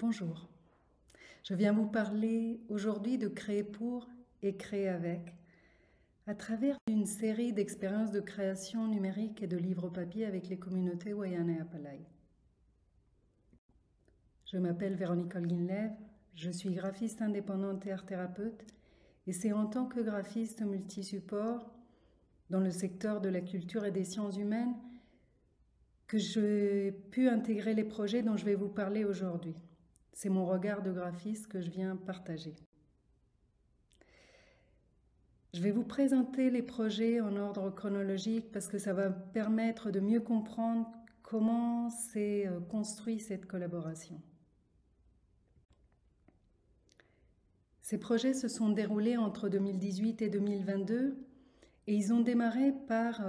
Bonjour, je viens vous parler aujourd'hui de créer pour et créer avec, à travers une série d'expériences de création numérique et de livres papier avec les communautés Wayana et Apalai. Je m'appelle Véronique Holguinlev, je suis graphiste indépendante et art-thérapeute, et c'est en tant que graphiste multi-support dans le secteur de la culture et des sciences humaines que j'ai pu intégrer les projets dont je vais vous parler aujourd'hui. C'est mon regard de graphiste que je viens partager. Je vais vous présenter les projets en ordre chronologique parce que ça va permettre de mieux comprendre comment s'est construite cette collaboration. Ces projets se sont déroulés entre 2018 et 2022 et ils ont démarré par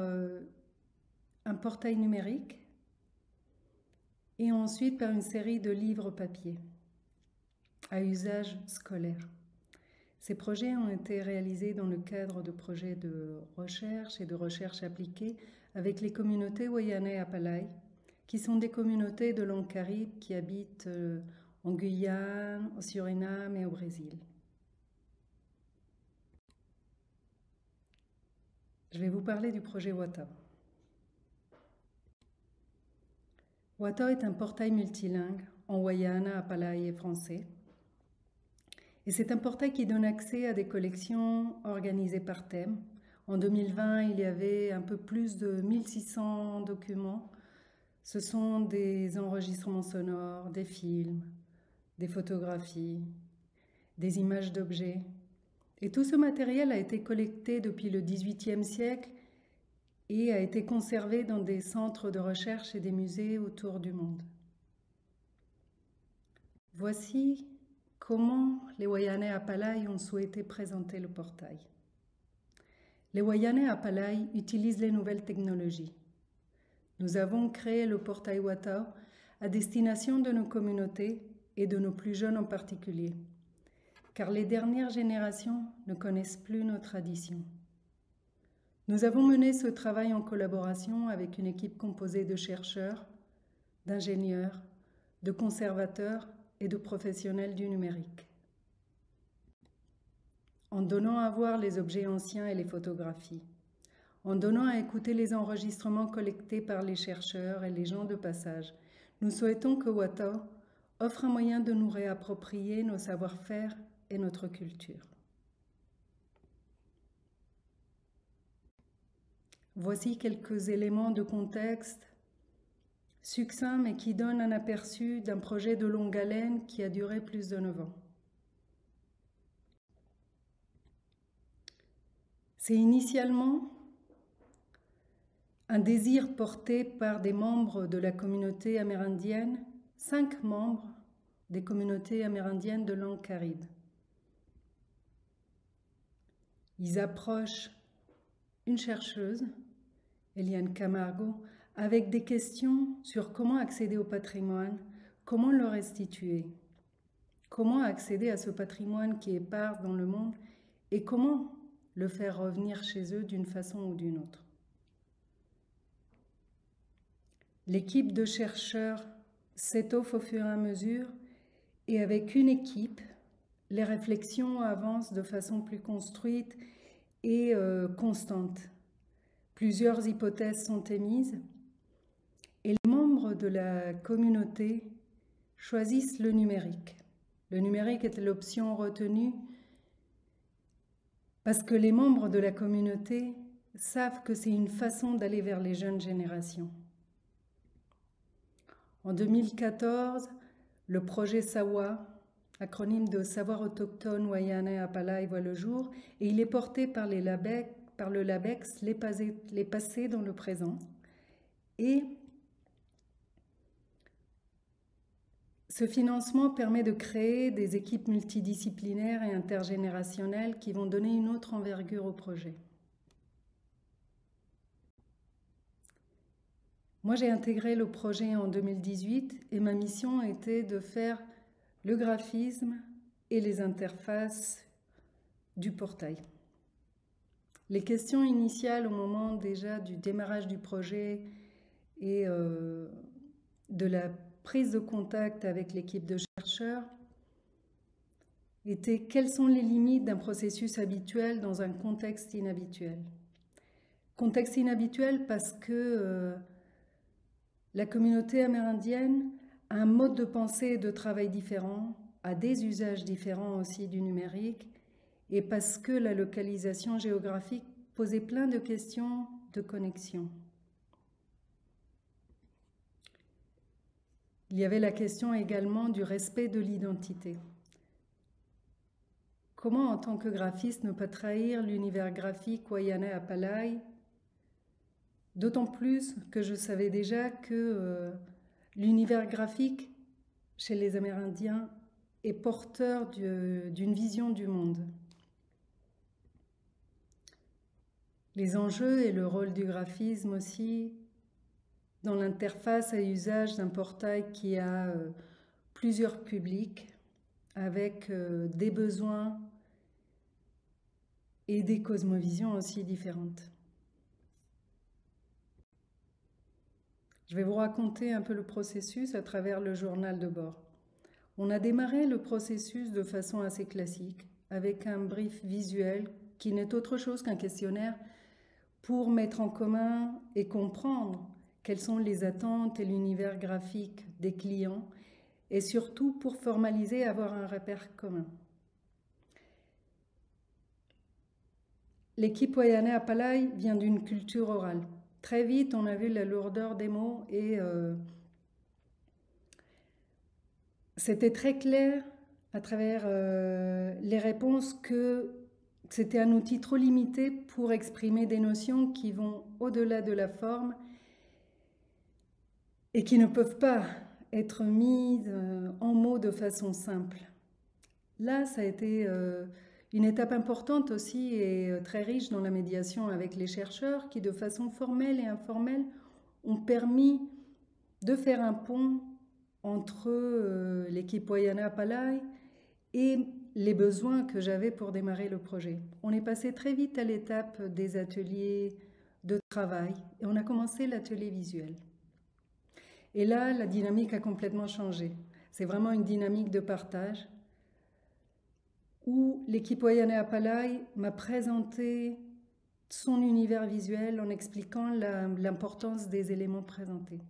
un portail numérique et ensuite par une série de livres papier à usage scolaire. Ces projets ont été réalisés dans le cadre de projets de recherche et de recherche appliquée avec les communautés Wayana et Apalai, qui sont des communautés de langue caribe qui habitent en Guyane, au Suriname et au Brésil. Je vais vous parler du projet Wata. Wata est un portail multilingue en Wayana, Apalai et français. Et c'est un portail qui donne accès à des collections organisées par thème. En 2020, il y avait un peu plus de 1600 documents. Ce sont des enregistrements sonores, des films, des photographies, des images d'objets. Et tout ce matériel a été collecté depuis le XVIIIe siècle et a été conservé dans des centres de recherche et des musées autour du monde. Voici comment les Wayana et Apalai ont souhaité présenter le portail. Les Wayana et Apalai utilisent les nouvelles technologies. Nous avons créé le portail Wata à destination de nos communautés et de nos plus jeunes en particulier, car les dernières générations ne connaissent plus nos traditions. Nous avons mené ce travail en collaboration avec une équipe composée de chercheurs, d'ingénieurs, de conservateurs et de professionnels du numérique. En donnant à voir les objets anciens et les photographies, en donnant à écouter les enregistrements collectés par les chercheurs et les gens de passage, nous souhaitons que Wata offre un moyen de nous réapproprier nos savoir-faire et notre culture. Voici quelques éléments de contexte succincts mais qui donnent un aperçu d'un projet de longue haleine qui a duré plus de 9 ans. C'est initialement un désir porté par des membres de la communauté amérindienne, 5 membres des communautés amérindiennes de langue caribe. Ils approchent une chercheuse, Eliane Camargo, avec des questions sur comment accéder au patrimoine, comment le restituer, comment accéder à ce patrimoine qui est épars dans le monde et comment le faire revenir chez eux d'une façon ou d'une autre. L'équipe de chercheurs s'étoffe au fur et à mesure et avec une équipe, les réflexions avancent de façon plus construite et constante. Plusieurs hypothèses sont émises et les membres de la communauté choisissent le numérique. Le numérique est l'option retenue parce que les membres de la communauté savent que c'est une façon d'aller vers les jeunes générations. En 2014, le projet SAWA, acronyme de Savoir autochtone Wayana et Apalai, voit le jour et il est porté par le LABEX, les passés dans le présent. Et ce financement permet de créer des équipes multidisciplinaires et intergénérationnelles qui vont donner une autre envergure au projet. Moi, j'ai intégré le projet en 2018 et ma mission était de faire le graphisme et les interfaces du portail. Les questions initiales au moment déjà du démarrage du projet et de la prise de contact avec l'équipe de chercheurs chercheurs était quelles sont les limites d'un processus habituel dans un contexte inhabituel. Contexte inhabituel parce que la communauté amérindienne a un mode de pensée et de travail différent, a des usages différents aussi du numérique, et parce que la localisation géographique posait plein de questions de connexion. Il y avait la question également du respect de l'identité. Comment, en tant que graphiste, ne pas trahir l'univers graphique Wayanais Apalai, d'autant plus que je savais déjà que l'univers graphique chez les Amérindiens est porteur d'une vision du monde. Les enjeux et le rôle du graphisme aussi dans l'interface à usage d'un portail qui a plusieurs publics avec des besoins et des cosmovisions aussi différentes. Je vais vous raconter un peu le processus à travers le journal de bord. On a démarré le processus de façon assez classique, avec un brief visuel qui n'est autre chose qu'un questionnaire pour mettre en commun et comprendre quelles sont les attentes et l'univers graphique des clients, et surtout pour formaliser et avoir un repère commun. L'équipe Wayanais Apalai vient d'une culture orale. Très vite, on a vu la lourdeur des mots et c'était très clair à travers les réponses que c'était un outil trop limité pour exprimer des notions qui vont au-delà de la forme et qui ne peuvent pas être mises en mots de façon simple. Là, ça a été une étape importante aussi et très riche dans la médiation avec les chercheurs qui, de façon formelle et informelle, ont permis de faire un pont entre l'équipe Wayanais Apalai et les besoins que j'avais pour démarrer le projet. On est passé très vite à l'étape des ateliers de travail et on a commencé l'atelier visuel. Et là, la dynamique a complètement changé. C'est vraiment une dynamique de partage où l'équipe Wayanais Apalai m'a présenté son univers visuel en expliquant l'importance des éléments présentés.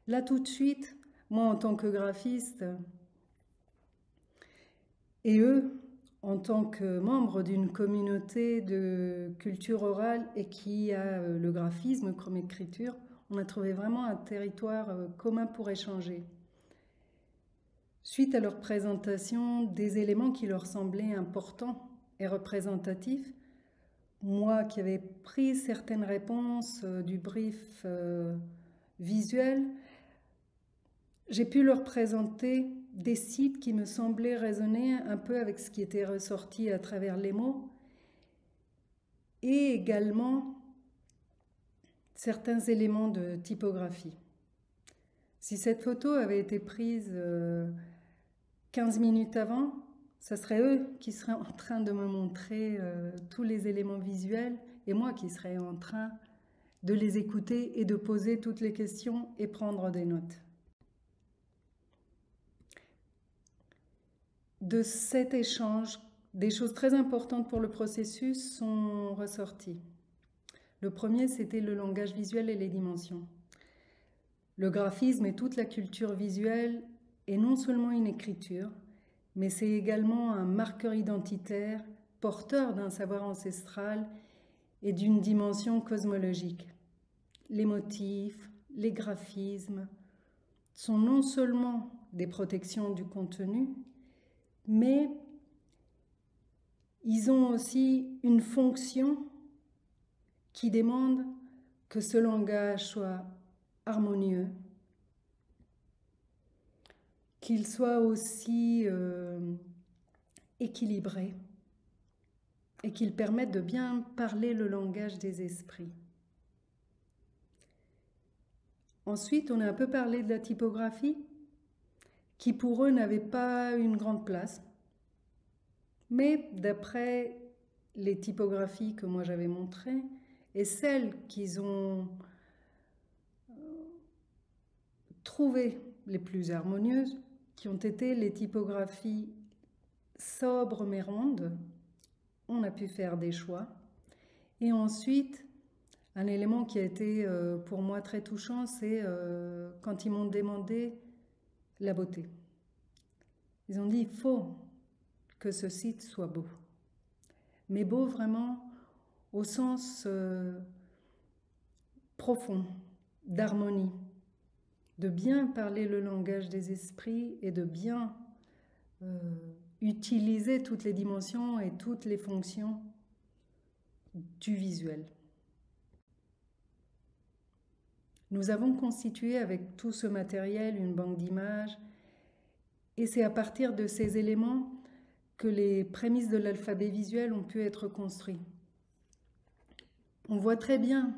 Là, tout de suite, moi, en tant que graphiste, et eux, en tant que membres d'une communauté de culture orale et qui a le graphisme comme écriture, on a trouvé vraiment un territoire commun pour échanger. Suite à leur présentation des éléments qui leur semblaient importants et représentatifs, moi qui avais pris certaines réponses du brief visuel, j'ai pu leur présenter des sites qui me semblaient résonner un peu avec ce qui était ressorti à travers les mots et également certains éléments de typographie. Si cette photo avait été prise 15 minutes avant, ça serait eux qui seraient en train de me montrer tous les éléments visuels et moi qui serais en train de les écouter et de poser toutes les questions et prendre des notes. De cet échange, des choses très importantes pour le processus sont ressorties. Le premier, c'était le langage visuel et les dimensions. Le graphisme et toute la culture visuelle est non seulement une écriture, mais c'est également un marqueur identitaire, porteur d'un savoir ancestral et d'une dimension cosmologique. Les motifs, les graphismes sont non seulement des protections du contenu, mais ils ont aussi une fonction qui demande que ce langage soit harmonieux, qu'il soit aussi équilibré et qu'il permette de bien parler le langage des esprits. Ensuite, on a un peu parlé de la typographie, qui pour eux n'avait pas une grande place. Mais d'après les typographies que moi j'avais montrées et celles qu'ils ont trouvées les plus harmonieuses, qui ont été les typographies sobres mais rondes. On a pu faire des choix. Et ensuite, un élément qui a été pour moi très touchant, c'est quand ils m'ont demandé la beauté. Ils ont dit, il faut que ce site soit beau. Mais beau vraiment au sens profond, d'harmonie, de bien parler le langage des esprits et de bien utiliser toutes les dimensions et toutes les fonctions du visuel. Nous avons constitué avec tout ce matériel une banque d'images et c'est à partir de ces éléments que les prémices de l'alphabet visuel ont pu être construites. On voit très bien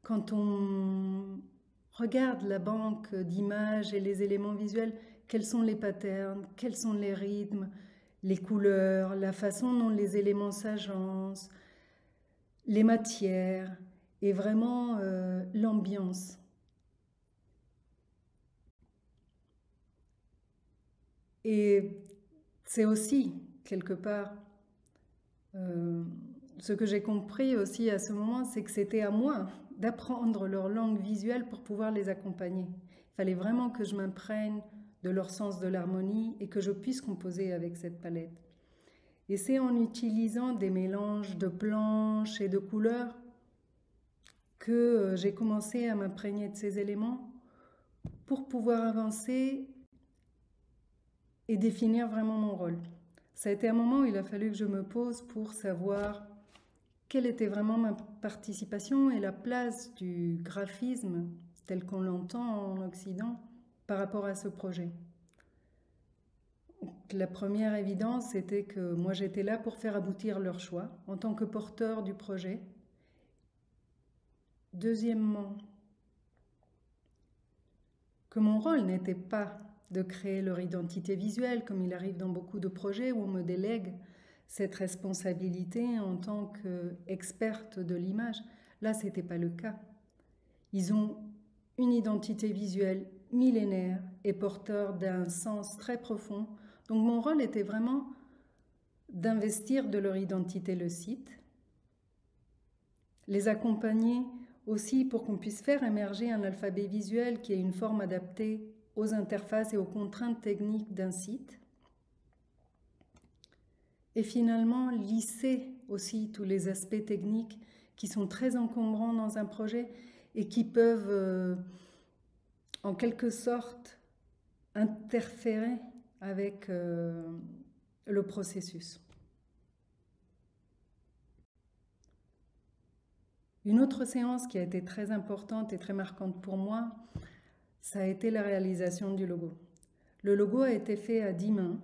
quand on regarde la banque d'images et les éléments visuels, quels sont les patterns, quels sont les rythmes, les couleurs, la façon dont les éléments s'agencent, les matières et vraiment l'ambiance. Et c'est aussi, quelque part, ce que j'ai compris aussi à ce moment, c'est que c'était à moi d'apprendre leur langue visuelle pour pouvoir les accompagner. Il fallait vraiment que je m'imprègne de leur sens de l'harmonie et que je puisse composer avec cette palette. Et c'est en utilisant des mélanges de planches et de couleurs que j'ai commencé à m'imprégner de ces éléments pour pouvoir avancer et définir vraiment mon rôle. Ça a été un moment où il a fallu que je me pose pour savoir quelle était vraiment ma participation et la place du graphisme tel qu'on l'entend en Occident par rapport à ce projet. La première évidence, c'était que moi j'étais là pour faire aboutir leur choix en tant que porteur du projet. Deuxièmement, que mon rôle n'était pas de créer leur identité visuelle, comme il arrive dans beaucoup de projets où on me délègue cette responsabilité en tant qu'experte de l'image. Là, ce n'était pas le cas. Ils ont une identité visuelle millénaire et porteur d'un sens très profond. Donc mon rôle était vraiment d'investir de leur identité le site, les accompagner aussi pour qu'on puisse faire émerger un alphabet visuel qui ait une forme adaptée aux interfaces et aux contraintes techniques d'un site. Et finalement, lisser aussi tous les aspects techniques qui sont très encombrants dans un projet et qui peuvent, en quelque sorte, interférer avec le processus. Une autre séance qui a été très importante et très marquante pour moi, ça a été la réalisation du logo. Le logo a été fait à 10 mains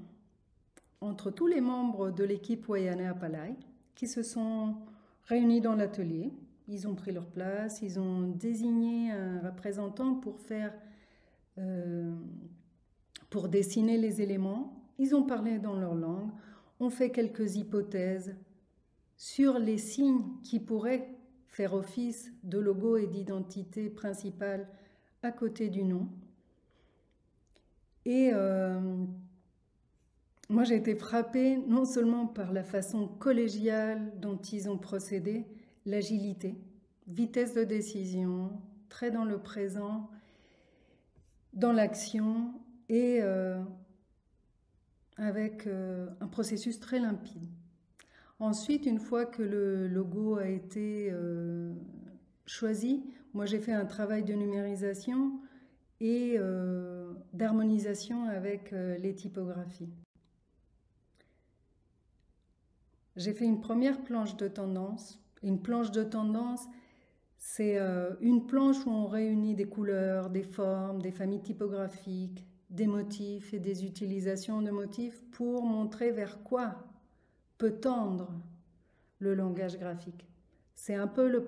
entre tous les membres de l'équipe Wayana Apalai qui se sont réunis dans l'atelier. Ils ont pris leur place, ils ont désigné un représentant pour dessiner les éléments. Ils ont parlé dans leur langue, ont fait quelques hypothèses sur les signes qui pourraient faire office de logo et d'identité principale à côté du nom. Et moi, j'ai été frappée non seulement par la façon collégiale dont ils ont procédé, l'agilité, vitesse de décision, très dans le présent, dans l'action et avec un processus très limpide. Ensuite, une fois que le logo a été choisi, moi j'ai fait un travail de numérisation et d'harmonisation avec les typographies. J'ai fait une première planche de tendance. Une planche de tendance, c'est une planche où on réunit des couleurs, des formes, des familles typographiques, des motifs et des utilisations de motifs pour montrer vers quoi peut tendre le langage graphique. C'est un peu la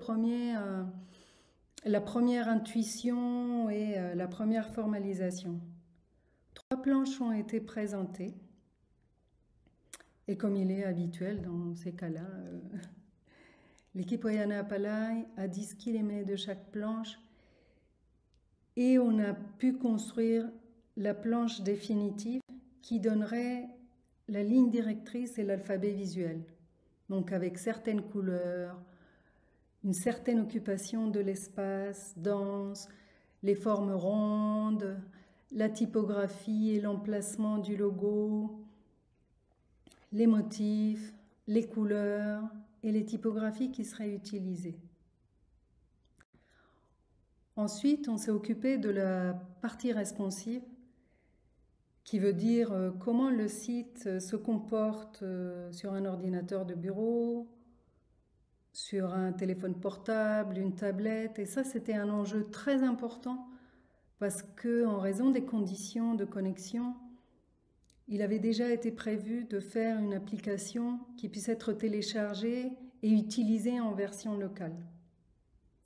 première intuition et la première formalisation. 3 planches ont été présentées. Et comme il est habituel dans ces cas-là, l'équipe Wayana Apalai a dit ce qu'il aimait de chaque planche et on a pu construire la planche définitive qui donnerait la ligne directrice et l'alphabet visuel. Donc avec certaines couleurs, une certaine occupation de l'espace, dense, les formes rondes, la typographie et l'emplacement du logo, les motifs, les couleurs et les typographies qui seraient utilisées. Ensuite, on s'est occupé de la partie responsive, qui veut dire comment le site se comporte sur un ordinateur de bureau, sur un téléphone portable, une tablette. Et ça, c'était un enjeu très important parce qu'en raison des conditions de connexion, il avait déjà été prévu de faire une application qui puisse être téléchargée et utilisée en version locale.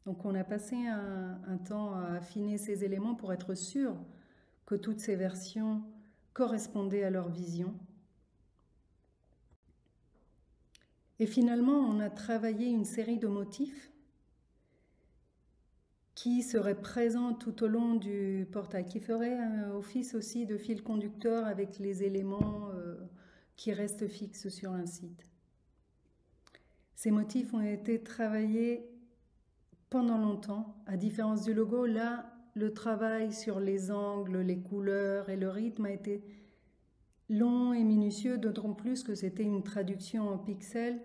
Donc on a passé un temps à affiner ces éléments pour être sûr que toutes ces versions correspondaient à leur vision. Et finalement, on a travaillé une série de motifs qui seraient présents tout au long du portail, qui feraient office aussi de fil conducteur avec les éléments qui restent fixes sur un site. Ces motifs ont été travaillés pendant longtemps, à différence du logo. Là, le travail sur les angles, les couleurs et le rythme a été long et minutieux, d'autant plus que c'était une traduction en pixels,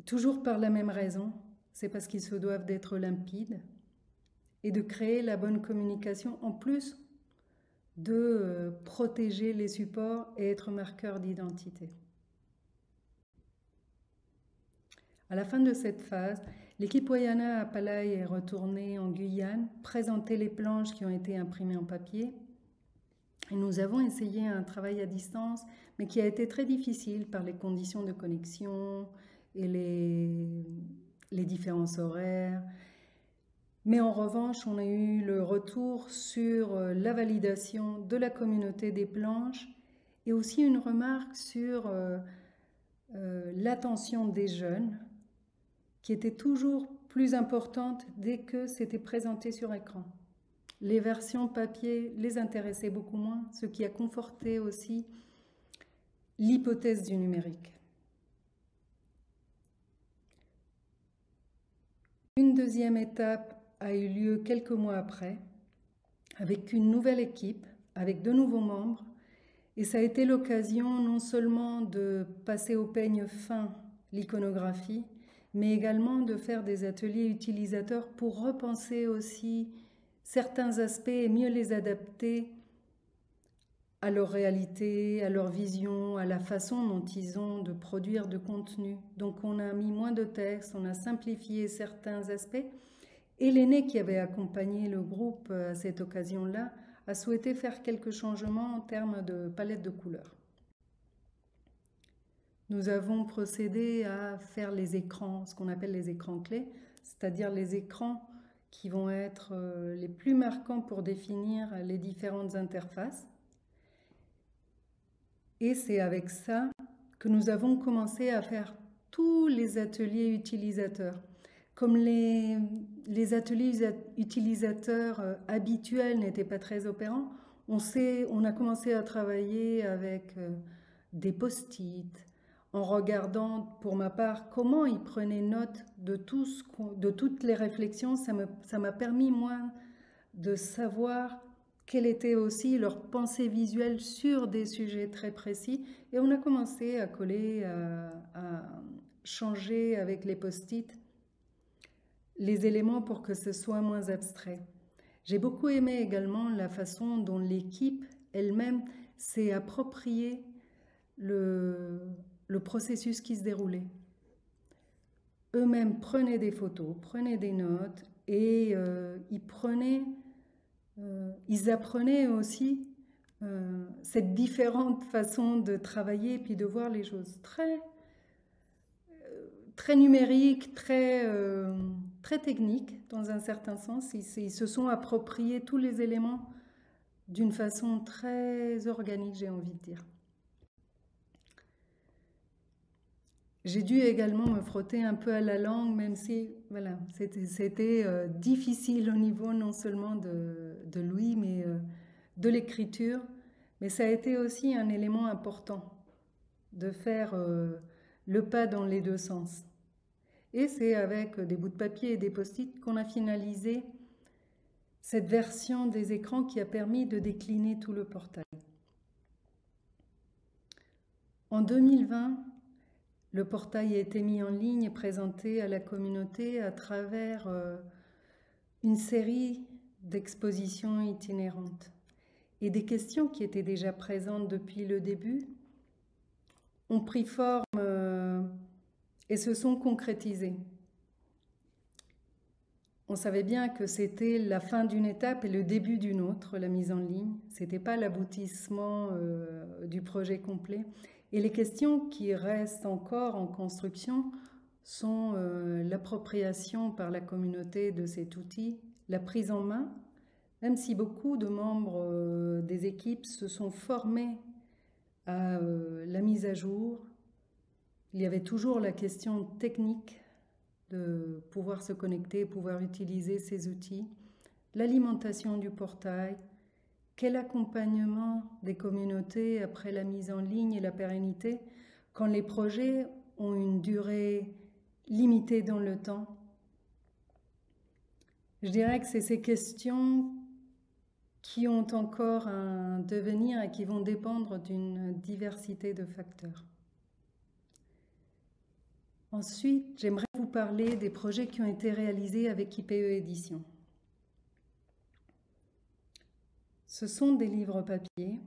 toujours par la même raison, c'est parce qu'ils se doivent d'être limpides et de créer la bonne communication, en plus de protéger les supports et être marqueur d'identité. À la fin de cette phase, l'équipe Wayana à Pallaï est retournée en Guyane, présenter les planches qui ont été imprimées en papier. Et nous avons essayé un travail à distance, mais qui a été très difficile par les conditions de connexion et les différences horaires. Mais en revanche, on a eu le retour sur la validation de la communauté des planches et aussi une remarque sur l'attention des jeunes, qui était toujours plus importante dès que c'était présenté sur écran. Les versions papier les intéressaient beaucoup moins, ce qui a conforté aussi l'hypothèse du numérique. Une deuxième étape a eu lieu quelques mois après, avec une nouvelle équipe, avec de nouveaux membres, et ça a été l'occasion non seulement de passer au peigne fin l'iconographie, mais également de faire des ateliers utilisateurs pour repenser aussi certains aspects et mieux les adapter à leur réalité, à leur vision, à la façon dont ils ont de produire de contenu. Donc on a mis moins de texte, on a simplifié certains aspects, et l'aîné qui avait accompagné le groupe à cette occasion-là a souhaité faire quelques changements en termes de palette de couleurs. Nous avons procédé à faire les écrans, ce qu'on appelle les écrans clés, c'est-à-dire les écrans qui vont être les plus marquants pour définir les différentes interfaces. Et c'est avec ça que nous avons commencé à faire tous les ateliers utilisateurs. Comme les ateliers utilisateurs habituels n'étaient pas très opérants, on a commencé à travailler avec des post-it, en regardant, pour ma part, comment ils prenaient note de toutes les réflexions. Ça m'a permis, moi, de savoir quelle était aussi leur pensée visuelle sur des sujets très précis. Et on a commencé à coller, à changer avec les post-it les éléments pour que ce soit moins abstrait. J'ai beaucoup aimé également la façon dont l'équipe elle-même s'est appropriée le processus qui se déroulait. Eux-mêmes prenaient des photos, prenaient des notes et ils apprenaient aussi cette différente façon de travailler et puis de voir les choses très numériques, très techniques dans un certain sens. Ils se sont appropriés tous les éléments d'une façon très organique, j'ai envie de dire. J'ai dû également me frotter un peu à la langue, même si voilà, c'était difficile au niveau non seulement de Louis, mais de l'écriture. Mais ça a été aussi un élément important de faire le pas dans les deux sens. Et c'est avec des bouts de papier et des post-it qu'on a finalisé cette version des écrans qui a permis de décliner tout le portail. En 2020, le portail a été mis en ligne et présenté à la communauté à travers une série d'expositions itinérantes. Et des questions qui étaient déjà présentes depuis le début ont pris forme et se sont concrétisées. On savait bien que c'était la fin d'une étape et le début d'une autre, la mise en ligne. Ce n'était pas l'aboutissement du projet complet. Et les questions qui restent encore en construction sont l'appropriation par la communauté de cet outil, la prise en main, même si beaucoup de membres des équipes se sont formés à la mise à jour. Il y avait toujours la question technique de pouvoir se connecter, pouvoir utiliser ces outils, l'alimentation du portail, quel accompagnement des communautés après la mise en ligne et la pérennité quand les projets ont une durée limitée dans le temps. Je dirais que c'est ces questions qui ont encore un devenir et qui vont dépendre d'une diversité de facteurs. Ensuite, j'aimerais vous parler des projets qui ont été réalisés avec IPE Éditions. Ce sont des livres papier,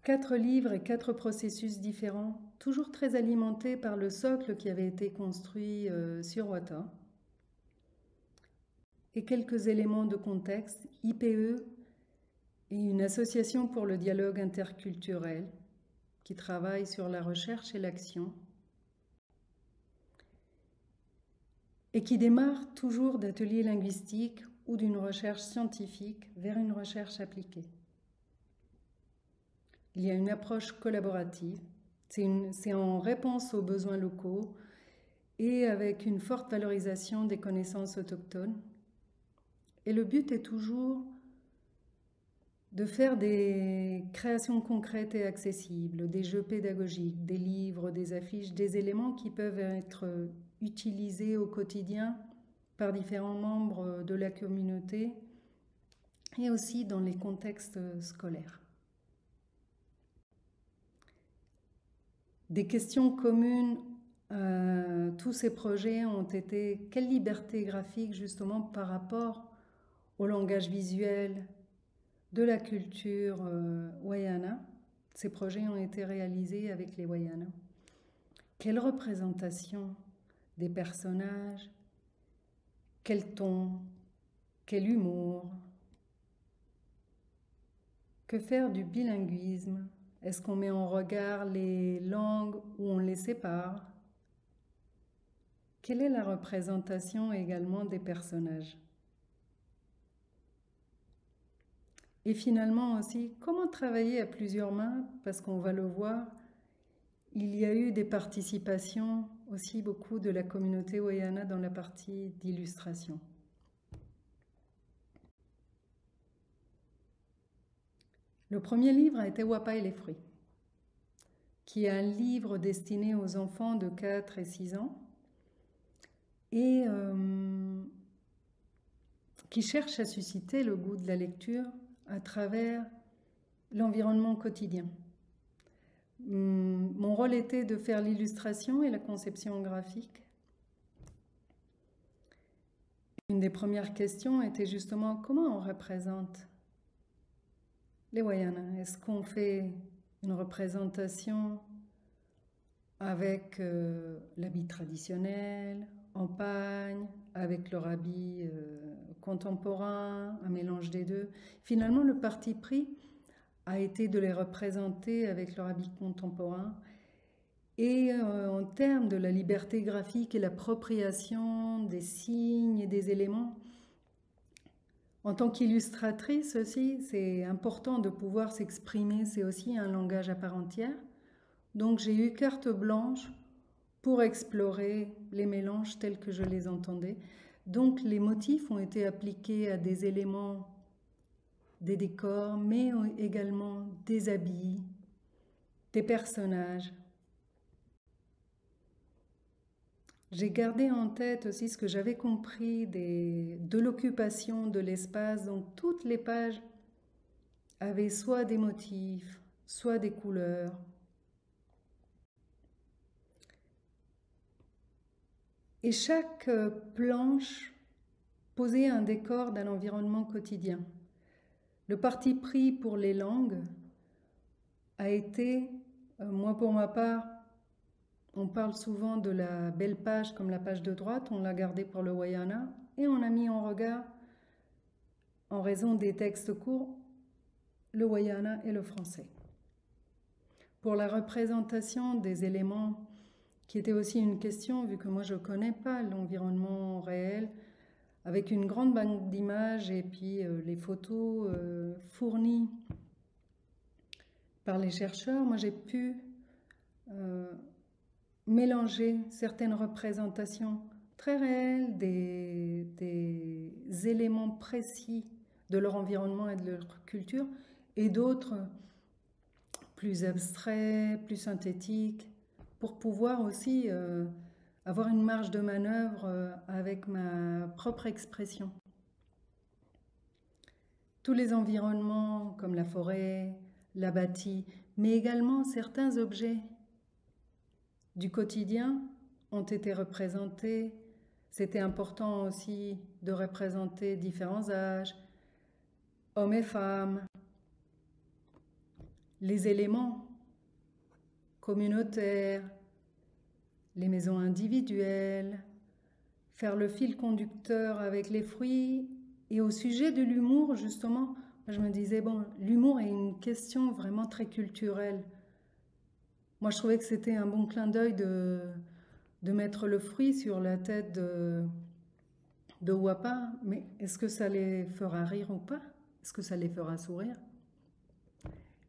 4 livres et 4 processus différents, toujours très alimentés par le socle qui avait été construit sur Wata. Et quelques éléments de contexte, IPE est une association pour le dialogue interculturel qui travaille sur la recherche et l'action et qui démarre toujours d'ateliers linguistiques ou d'une recherche scientifique vers une recherche appliquée. Il y a une approche collaborative, c'est en réponse aux besoins locaux et avec une forte valorisation des connaissances autochtones. Et le but est toujours de faire des créations concrètes et accessibles, des jeux pédagogiques, des livres, des affiches, des éléments qui peuvent être utilisés au quotidien par différents membres de la communauté et aussi dans les contextes scolaires. Des questions communes à tous ces projets ont été quelle liberté graphique justement par rapport au langage visuel de la culture Wayana. Ces projets ont été réalisés avec les Wayana. Quelle représentation des personnages, quel ton, quel humour. Que faire du bilinguisme? Est-ce qu'on met en regard les langues ou on les sépare? Quelle est la représentation également des personnages? Et finalement aussi, comment travailler à plusieurs mains? Parce qu'on va le voir, il y a eu des participations aussi beaucoup de la communauté Wayana dans la partie d'illustration. Le premier livre a été Wapa et les fruits, qui est un livre destiné aux enfants de 4 et 6 ans et qui cherche à susciter le goût de la lecture à travers l'environnement quotidien. Mon rôle était de faire l'illustration et la conception graphique. Une des premières questions était justement comment on représente les Wayana. Est-ce qu'on fait une représentation avec l'habit traditionnel, en pagne, avec leur habit contemporain, un mélange des deux? Finalement, le parti pris a été de les représenter avec leur habit contemporain. Et en termes de la liberté graphique et l'appropriation des signes et des éléments, en tant qu'illustratrice aussi, c'est important de pouvoir s'exprimer, c'est aussi un langage à part entière. Donc j'ai eu carte blanche pour explorer les mélanges tels que je les entendais. Donc les motifs ont été appliqués à des éléments des décors, mais également des habits, des personnages. J'ai gardé en tête aussi ce que j'avais compris de l'occupation de l'espace. Donc toutes les pages avaient soit des motifs, soit des couleurs. Et chaque planche posait un décor d'un environnement quotidien. Le parti pris pour les langues a été, moi pour ma part, on parle souvent de la belle page comme la page de droite, on l'a gardée pour le Wayana et on a mis en regard, en raison des textes courts, le Wayana et le français. Pour la représentation des éléments, qui était aussi une question, vu que moi je ne connais pas l'environnement réel, avec une grande banque d'images et puis les photos fournies par les chercheurs, moi j'ai pu mélanger certaines représentations très réelles des éléments précis de leur environnement et de leur culture, et d'autres plus abstraits, plus synthétiques, pour pouvoir aussi avoir une marge de manœuvre avec ma propre expression. Tous les environnements comme la forêt, la bâtie, mais également certains objets du quotidien ont été représentés. C'était important aussi de représenter différents âges, hommes et femmes, les éléments communautaires, les maisons individuelles, faire le fil conducteur avec les fruits. Et au sujet de l'humour, justement, je me disais, bon, l'humour est une question vraiment très culturelle. Moi, je trouvais que c'était un bon clin d'œil de mettre le fruit sur la tête de Wapa, mais est-ce que ça les fera rire ou pas? Est-ce que ça les fera sourire?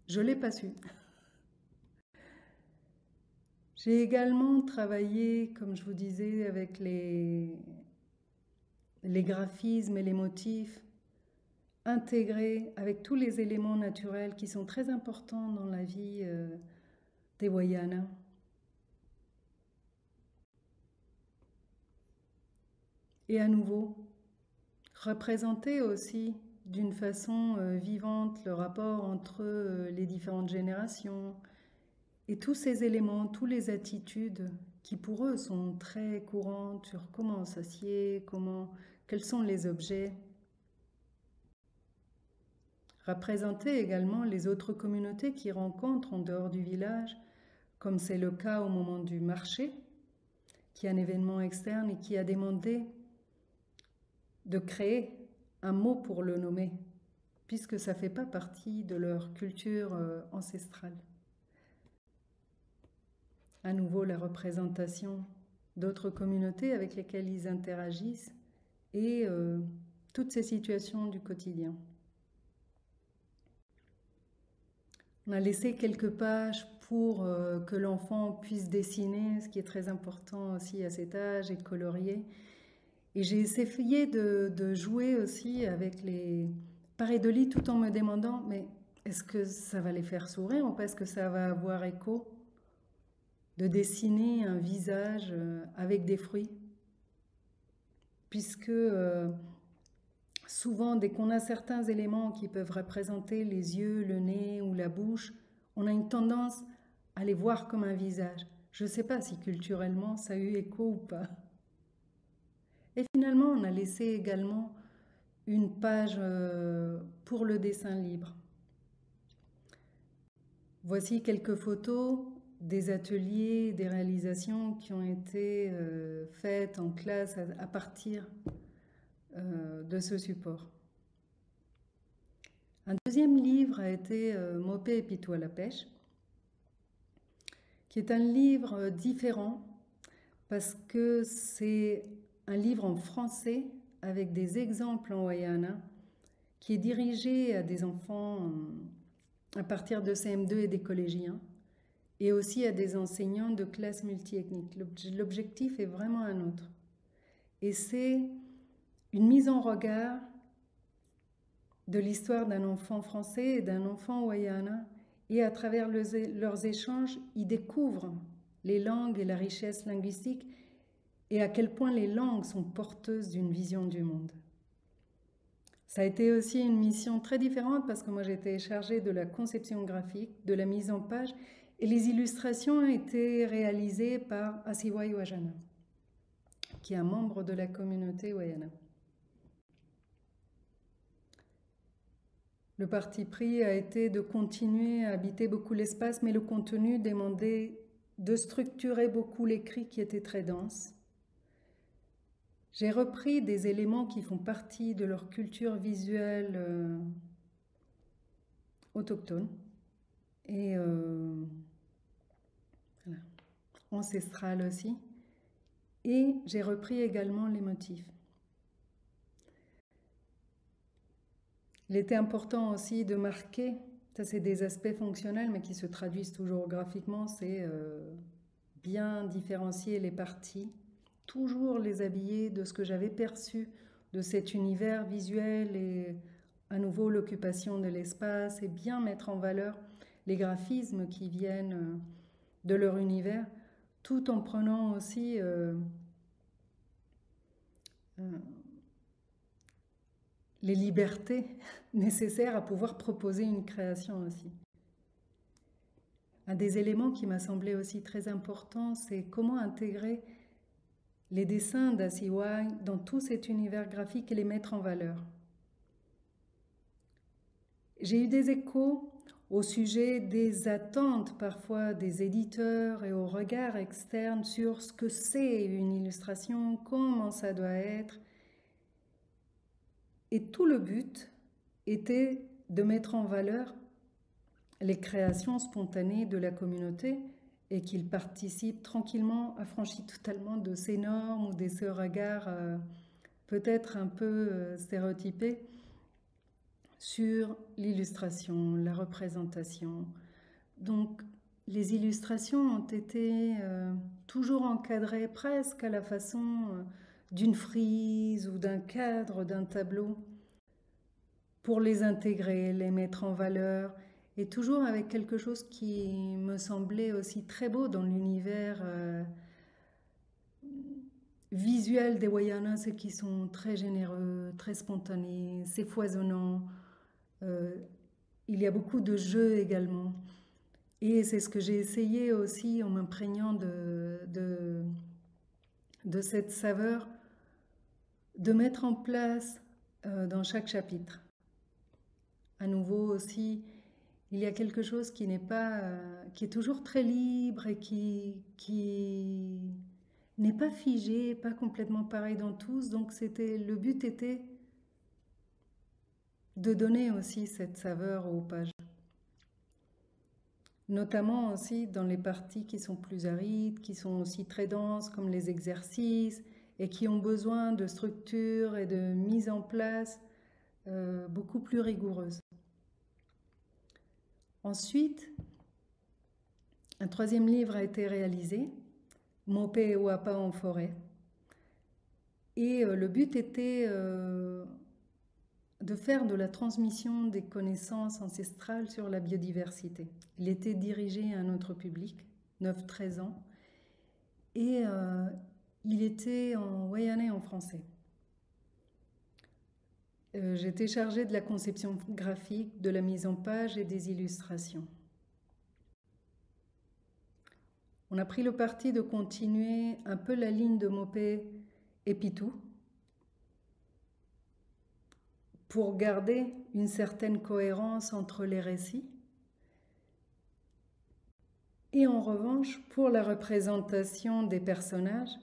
Je ne l'ai pas su. J'ai également travaillé, comme je vous disais, avec les graphismes et les motifs intégrés avec tous les éléments naturels qui sont très importants dans la vie des Wayana. Et à nouveau, représenter aussi d'une façon vivante le rapport entre les différentes générations et tous ces éléments, toutes les attitudes qui pour eux sont très courantes sur comment on s'assied, quels sont les objets. Représenter également les autres communautés qu'ils rencontrent en dehors du village, comme c'est le cas au moment du marché, qui est un événement externe et qui a demandé de créer un mot pour le nommer, puisque ça ne fait pas partie de leur culture ancestrale. À nouveau, la représentation d'autres communautés avec lesquelles ils interagissent et toutes ces situations du quotidien. On a laissé quelques pages pour que l'enfant puisse dessiner, ce qui est très important aussi à cet âge, et de colorier. Et j'ai essayé de jouer aussi avec les pareidolis tout en me demandant, mais est-ce que ça va les faire sourire ou est-ce que ça va avoir écho de dessiner un visage avec des fruits? Puisque souvent, dès qu'on a certains éléments qui peuvent représenter les yeux, le nez ou la bouche, on a une tendance à les voir comme un visage. Je ne sais pas si culturellement ça a eu écho ou pas. Et finalement, on a laissé également une page pour le dessin libre. Voici quelques photos des ateliers, des réalisations qui ont été faites en classe à partir de ce support. Un deuxième livre a été Mopé et Pitois la pêche, qui est un livre différent parce que c'est un livre en français avec des exemples en Wayana qui est dirigé à des enfants à partir de CM2 et des collégiens et aussi à des enseignants de classes multiethniques. L'objectif est vraiment un autre. Et c'est une mise en regard de l'histoire d'un enfant français et d'un enfant wayana, et à travers leurs échanges, ils découvrent les langues et la richesse linguistique et à quel point les langues sont porteuses d'une vision du monde. Ça a été aussi une mission très différente parce que moi j'étais chargée de la conception graphique, de la mise en page, et les illustrations étaient réalisées par Asiwai Wajana, qui est un membre de la communauté wayana. Le parti pris a été de continuer à habiter beaucoup l'espace, mais le contenu demandait de structurer beaucoup l'écrit qui était très dense. J'ai repris des éléments qui font partie de leur culture visuelle autochtone et voilà, ancestrale aussi. Et j'ai repris également les motifs. Il était important aussi de marquer, ça c'est des aspects fonctionnels mais qui se traduisent toujours graphiquement, c'est bien différencier les parties, toujours les habiller de ce que j'avais perçu de cet univers visuel et à nouveau l'occupation de l'espace et bien mettre en valeur les graphismes qui viennent de leur univers tout en prenant aussi les libertés nécessaires à pouvoir proposer une création aussi. Un des éléments qui m'a semblé aussi très important, c'est comment intégrer les dessins d'Asiwai dans tout cet univers graphique et les mettre en valeur. J'ai eu des échos au sujet des attentes parfois des éditeurs et au regard externe sur ce que c'est une illustration, comment ça doit être. Et tout le but était de mettre en valeur les créations spontanées de la communauté et qu'ils participent tranquillement, affranchis totalement de ces normes ou de ce regard peut-être un peu stéréotypé sur l'illustration, la représentation. Donc les illustrations ont été toujours encadrées presque à la façon d'une frise ou d'un cadre, d'un tableau, pour les intégrer, les mettre en valeur, et toujours avec quelque chose qui me semblait aussi très beau dans l'univers visuel des Wayana, c'est qu'ils sont très généreux, très spontanés, c'est foisonnant, il y a beaucoup de jeux également. Et c'est ce que j'ai essayé aussi en m'imprégnant de cette saveur, de mettre en place dans chaque chapitre. À nouveau aussi, il y a quelque chose qui n'est pas, qui est toujours très libre et qui n'est pas figé, pas complètement pareil dans tous. Donc le but était de donner aussi cette saveur aux pages. Notamment aussi dans les parties qui sont plus arides, qui sont aussi très denses, comme les exercices, et qui ont besoin de structure et de mise en place beaucoup plus rigoureuse. Ensuite, un troisième livre a été réalisé, Mope et Wapa en forêt. Et le but était de faire de la transmission des connaissances ancestrales sur la biodiversité. Il était dirigé à un autre public, 9-13 ans, et il était en wayanais en français. J'étais chargée de la conception graphique, de la mise en page et des illustrations. On a pris le parti de continuer un peu la ligne de Mopé et Pitou pour garder une certaine cohérence entre les récits. Et en revanche, pour la représentation des personnages,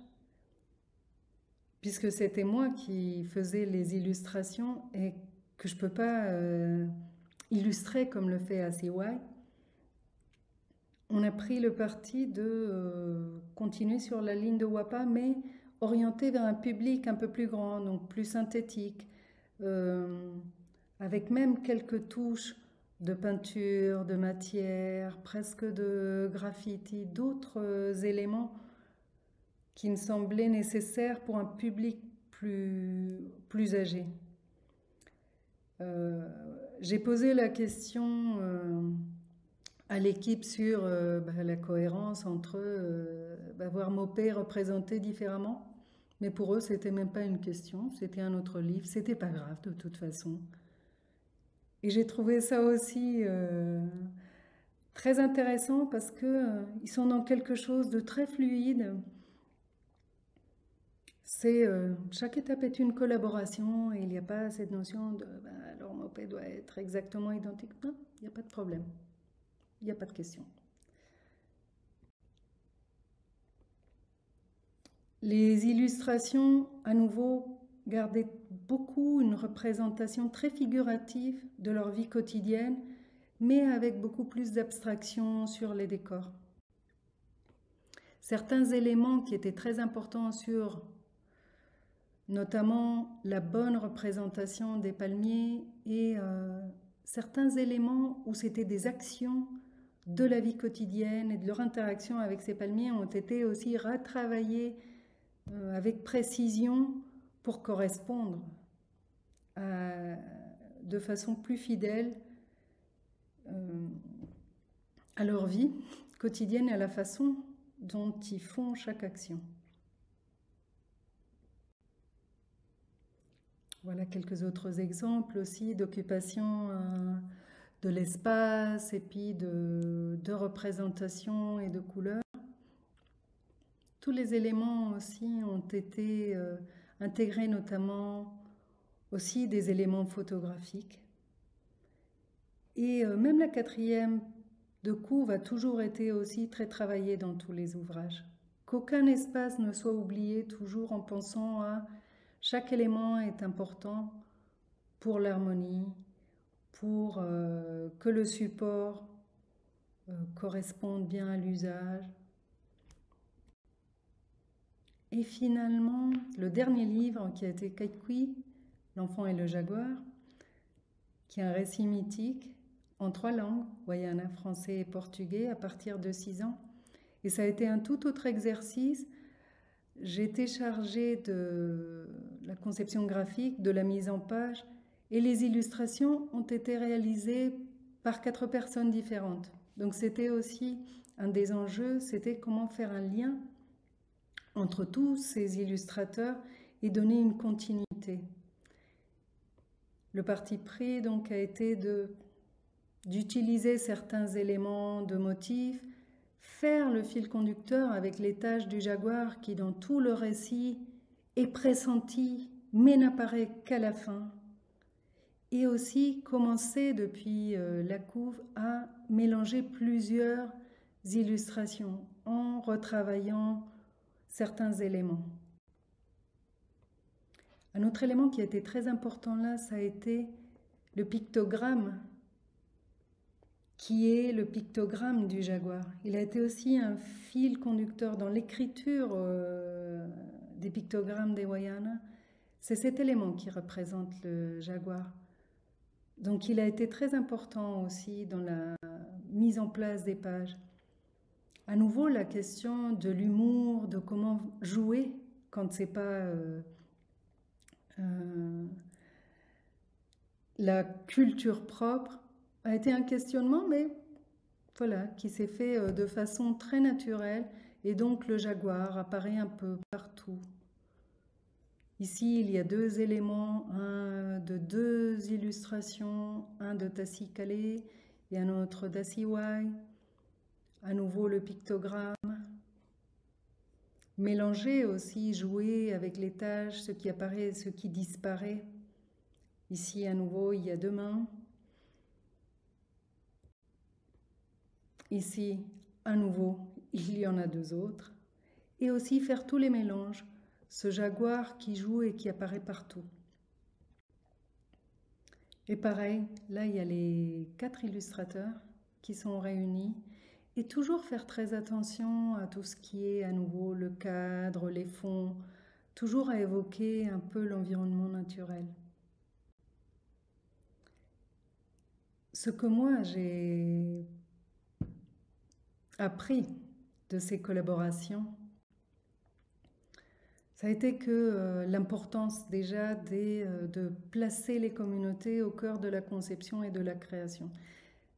puisque c'était moi qui faisais les illustrations et que je ne peux pas illustrer comme le fait Asiwai, on a pris le parti de continuer sur la ligne de Wapa, mais orienté vers un public un peu plus grand, donc plus synthétique, avec même quelques touches de peinture, de matière, presque de graffiti, d'autres éléments qui me semblaient nécessaires pour un public plus âgé. J'ai posé la question à l'équipe sur la cohérence entre voir Mopé représenté différemment. Mais pour eux, c'était même pas une question, c'était un autre livre, c'était pas grave de toute façon. Et j'ai trouvé ça aussi très intéressant parce que ils sont dans quelque chose de très fluide. C'est chaque étape est une collaboration et il n'y a pas cette notion de alors Mopé doit être exactement identique. Non, il n'y a pas de problème, il n'y a pas de question. Les illustrations, à nouveau, gardaient beaucoup une représentation très figurative de leur vie quotidienne, mais avec beaucoup plus d'abstraction sur les décors. Certains éléments qui étaient très importants sur notamment la bonne représentation des palmiers et certains éléments où c'était des actions de la vie quotidienne et de leur interaction avec ces palmiers ont été aussi retravaillés avec précision pour correspondre de façon plus fidèle à leur vie quotidienne et à la façon dont ils font chaque action. Voilà quelques autres exemples aussi d'occupation de l'espace et puis de représentation et de couleurs. Tous les éléments aussi ont été intégrés, notamment aussi des éléments photographiques. Et même la quatrième de couve a toujours été aussi très travaillée dans tous les ouvrages. Qu'aucun espace ne soit oublié, toujours en pensant à chaque élément est important pour l'harmonie, pour que le support corresponde bien à l'usage. Et finalement, le dernier livre qui a été Kaikui, L'enfant et le jaguar, qui est un récit mythique en 3 langues, wayana, français et portugais, à partir de 6 ans. Et ça a été un tout autre exercice. J'ai été chargée de la conception graphique, de la mise en page, et les illustrations ont été réalisées par 4 personnes différentes. Donc c'était aussi un des enjeux, c'était comment faire un lien entre tous ces illustrateurs et donner une continuité. Le parti pris donc a été d'utiliser certains éléments de motifs, faire le fil conducteur avec les taches du jaguar qui dans tout le récit est pressenti mais n'apparaît qu'à la fin, et aussi commencer depuis la couve à mélanger plusieurs illustrations en retravaillant certains éléments. Un autre élément qui a été très important là, ça a été le pictogramme, qui est le pictogramme du jaguar. Il a été aussi un fil conducteur dans l'écriture des pictogrammes des wayana. C'est cet élément qui représente le jaguar. Donc il a été très important aussi dans la mise en place des pages. À nouveau, la question de l'humour, de comment jouer quand c'est pas la culture propre, a été un questionnement, mais voilà, qui s'est fait de façon très naturelle. Et donc le jaguar apparaît un peu partout. Ici, il y a 2 éléments, un de 2 illustrations, un de Tassi Calais et un autre d'Assiwai. À nouveau le pictogramme. Mélanger aussi, jouer avec les taches, ce qui apparaît, ce qui disparaît. Ici, à nouveau, il y a 2 mains. Ici, à nouveau, il y en a 2 autres. Et aussi faire tous les mélanges. Ce jaguar qui joue et qui apparaît partout. Et pareil, là, il y a les 4 illustrateurs qui sont réunis. Et toujours faire très attention à tout ce qui est à nouveau le cadre, les fonds, toujours à évoquer un peu l'environnement naturel. Ce que moi j'ai appris de ces collaborations, ça a été que l'importance déjà de placer les communautés au cœur de la conception et de la création.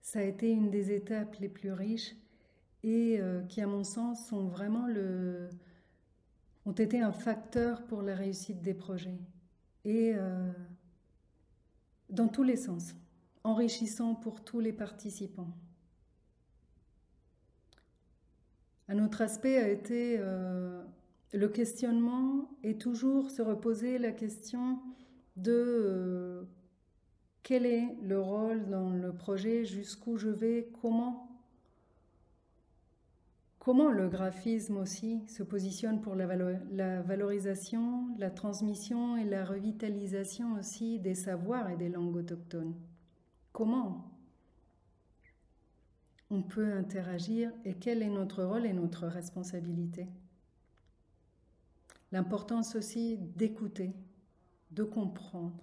Ça a été une des étapes les plus riches et qui, à mon sens, ont été un facteur pour la réussite des projets. Et dans tous les sens, enrichissant pour tous les participants. Un autre aspect a été le questionnement et toujours se reposer la question de quel est le rôle dans le projet, jusqu'où je vais, comment le graphisme aussi se positionne pour la valorisation, la transmission et la revitalisation aussi des savoirs et des langues autochtones. Comment on peut interagir et quel est notre rôle et notre responsabilité. L'importance aussi d'écouter, de comprendre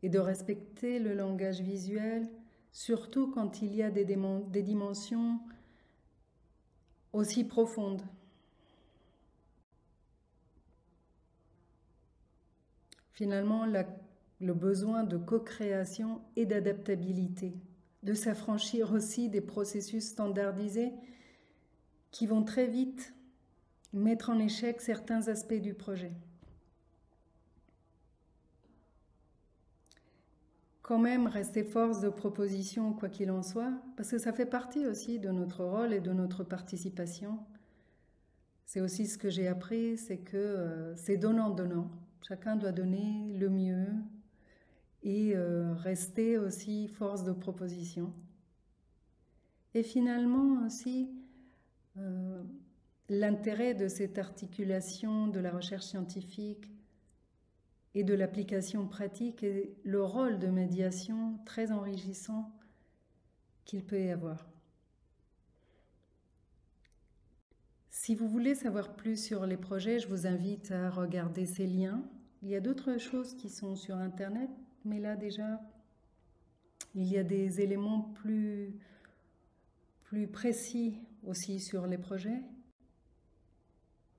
et de respecter le langage visuel, surtout quand il y a des dimensions aussi profondes. Finalement, le besoin de co-création et d'adaptabilité, de s'affranchir aussi des processus standardisés qui vont très vite mettre en échec certains aspects du projet. Quand même rester force de proposition quoi qu'il en soit, parce que ça fait partie aussi de notre rôle et de notre participation. C'est aussi ce que j'ai appris, c'est que c'est donnant-donnant. Chacun doit donner le mieux et rester aussi force de proposition. Et finalement aussi, l'intérêt de cette articulation de la recherche scientifique et de l'application pratique et le rôle de médiation très enrichissant qu'il peut y avoir. Si vous voulez savoir plus sur les projets, je vous invite à regarder ces liens. Il y a d'autres choses qui sont sur Internet, mais là déjà, il y a des éléments plus précis aussi sur les projets.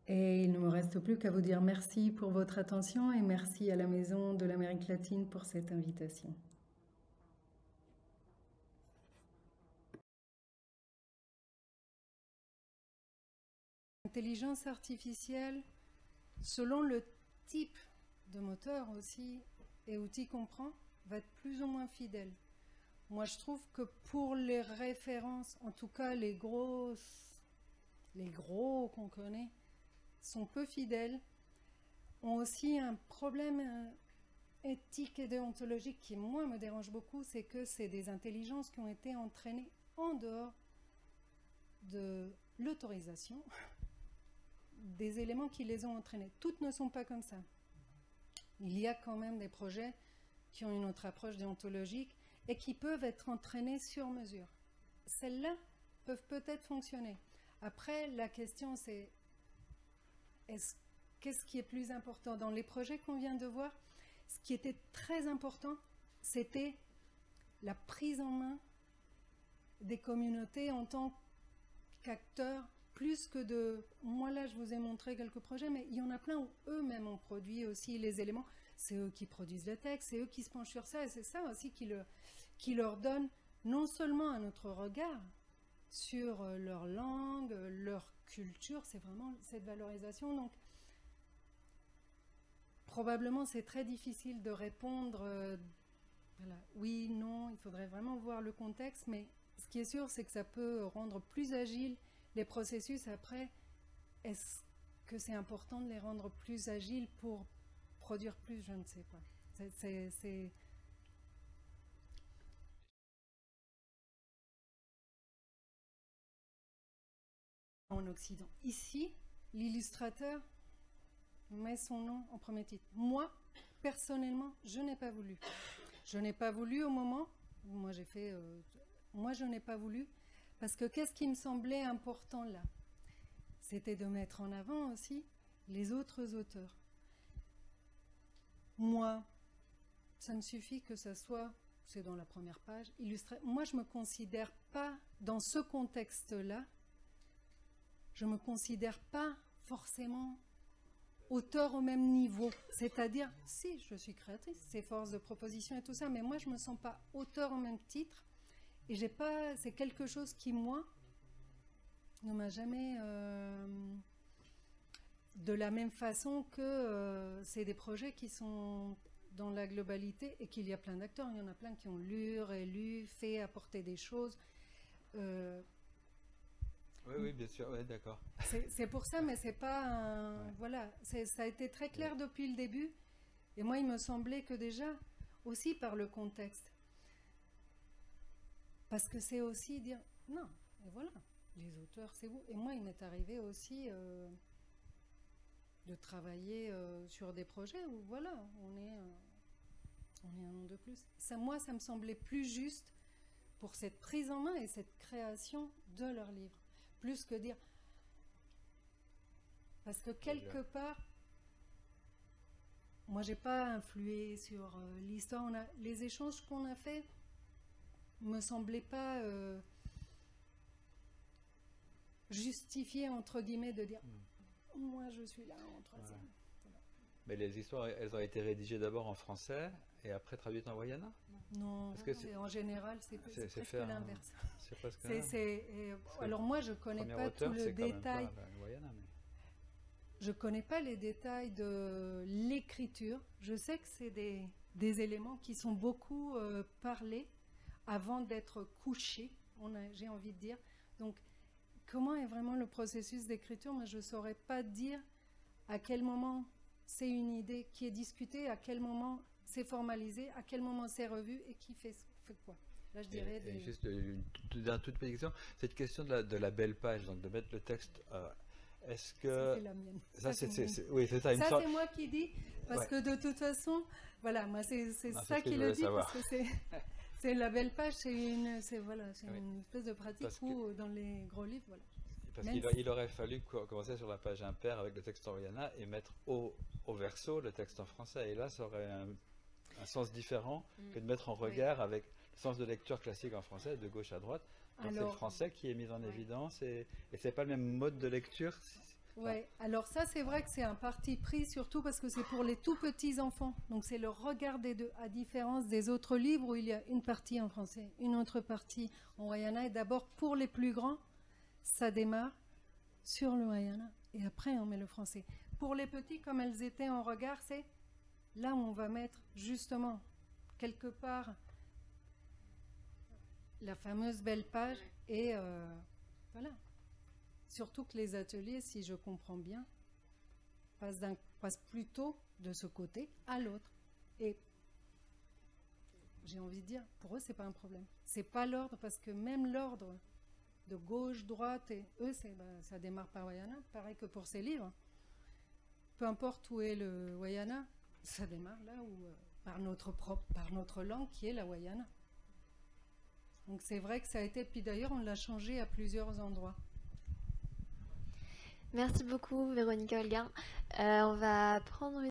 Et il ne me reste plus qu'à vous dire merci pour votre attention et merci à la Maison de l'Amérique latine pour cette invitation. L'intelligence artificielle, selon le type de moteur aussi et outil qu'on prend, va être plus ou moins fidèle. Moi, je trouve que pour les références, en tout cas les gros qu'on connaît, sont peu fidèles, ont aussi un problème éthique et déontologique qui, moi, me dérange beaucoup, c'est que c'est des intelligences qui ont été entraînées en dehors de l'autorisation des éléments qui les ont entraînées. Toutes ne sont pas comme ça. Il y a quand même des projets qui ont une autre approche déontologique et qui peuvent être entraînés sur mesure. Celles-là peuvent peut-être fonctionner. Après, la question c'est qu'est-ce qui est plus important dans les projets qu'on vient de voir? Ce qui était très important, c'était la prise en main des communautés en tant qu'acteurs, plus que de... Moi là, je vous ai montré quelques projets, mais il y en a plein où eux-mêmes ont produit aussi les éléments. C'est eux qui produisent le texte, c'est eux qui se penchent sur ça, et c'est ça aussi qui leur donne non seulement un autre regard sur leur langue, leur culture, c'est vraiment cette valorisation. Donc, probablement, c'est très difficile de répondre voilà, oui, non, il faudrait vraiment voir le contexte, mais ce qui est sûr, c'est que ça peut rendre plus agiles les processus. Après, est-ce que c'est important de les rendre plus agiles pour produire plus? Je ne sais pas. C'est en Occident. Ici, l'illustrateur met son nom en premier titre. Moi, personnellement, je n'ai pas voulu. Je n'ai pas voulu au moment où moi j'ai fait... moi, je n'ai pas voulu parce que qu'est-ce qui me semblait important là? C'était de mettre en avant aussi les autres auteurs. Moi, ça me suffit que ça soit, c'est dans la première page, illustré. Moi, je ne me considère pas, dans ce contexte-là, je ne me considère pas forcément auteur au même niveau. C'est-à-dire, si, je suis créatrice, c'est force de proposition et tout ça, mais moi, je ne me sens pas auteur au même titre. Et j'ai pas, c'est quelque chose qui, moi, ne m'a jamais... de la même façon que c'est des projets qui sont dans la globalité et qu'il y a plein d'acteurs. Il y en a plein qui ont lu, rélu, fait, apporté des choses. Oui, bien sûr, ouais, d'accord. C'est pour ça, mais c'est pas un... Ouais. Voilà, ça a été très clair depuis le début. Et moi, il me semblait que déjà, aussi par le contexte, parce que c'est aussi dire, non, et voilà, les auteurs, c'est vous. Et moi, il m'est arrivé aussi de travailler sur des projets où, voilà, on est un nom de plus. Ça, moi, ça me semblait plus juste pour cette prise en main et cette création de leur livre. Plus que dire... Parce que quelque part, moi, j'ai pas influé sur l'histoire. Les échanges qu'on a faits me semblaient pas justifiés, entre guillemets, de dire moi, je suis là en troisième. Ouais. Voilà. Mais les histoires, elles ont été rédigées d'abord en français et après traduites en wayana? Non, Parce que en général, c'est presque faire l'inverse. C'est presque Alors moi, je connais pas tout le détail. Le wayana, mais... Je connais pas les détails de l'écriture. Je sais que c'est des éléments qui sont beaucoup parlés avant d'être couchés, j'ai envie de dire. Donc, comment est vraiment le processus d'écriture? Moi, je ne saurais pas dire à quel moment c'est une idée qui est discutée, à quel moment c'est formalisé, à quel moment c'est revu et qui fait quoi. Là, je dirais et juste une toute petite question. Cette question de la belle page, donc de mettre le texte... est-ce que... Ça, c'est la mienne. Oui, c'est ça. Ça, c'est moi qui dis, parce que de toute façon, voilà, moi, c'est ça qui le dit, parce que c'est la belle page, c'est une espèce de pratique où, dans les gros livres, voilà. Parce qu'il aurait fallu commencer sur la page impaire avec le texte en wayana et mettre au verso le texte en français. Et là, ça aurait un sens différent que de mettre en regard avec le sens de lecture classique en français, de gauche à droite. Donc c'est le français qui est mis en évidence et c'est pas le même mode de lecture. Oui, alors ça c'est vrai que c'est un parti pris surtout parce que c'est pour les tout petits enfants. Donc c'est le regard des deux, à différence des autres livres où il y a une partie en français, une autre partie en wayana. Et d'abord pour les plus grands, ça démarre sur le wayana et après on met le français. Pour les petits, comme elles étaient en regard, c'est là où on va mettre justement quelque part la fameuse belle page et voilà. Surtout que les ateliers, si je comprends bien, passent plutôt de ce côté à l'autre. Et j'ai envie de dire, pour eux, c'est pas un problème. C'est pas l'ordre, parce que même l'ordre de gauche, droite, et eux, ça démarre par wayana, pareil que pour ces livres. Peu importe où est le wayana, ça démarre là où par notre langue qui est la wayana. Donc c'est vrai que ça a été, puis d'ailleurs on l'a changé à plusieurs endroits. Merci beaucoup Véronica Holguin. On va prendre une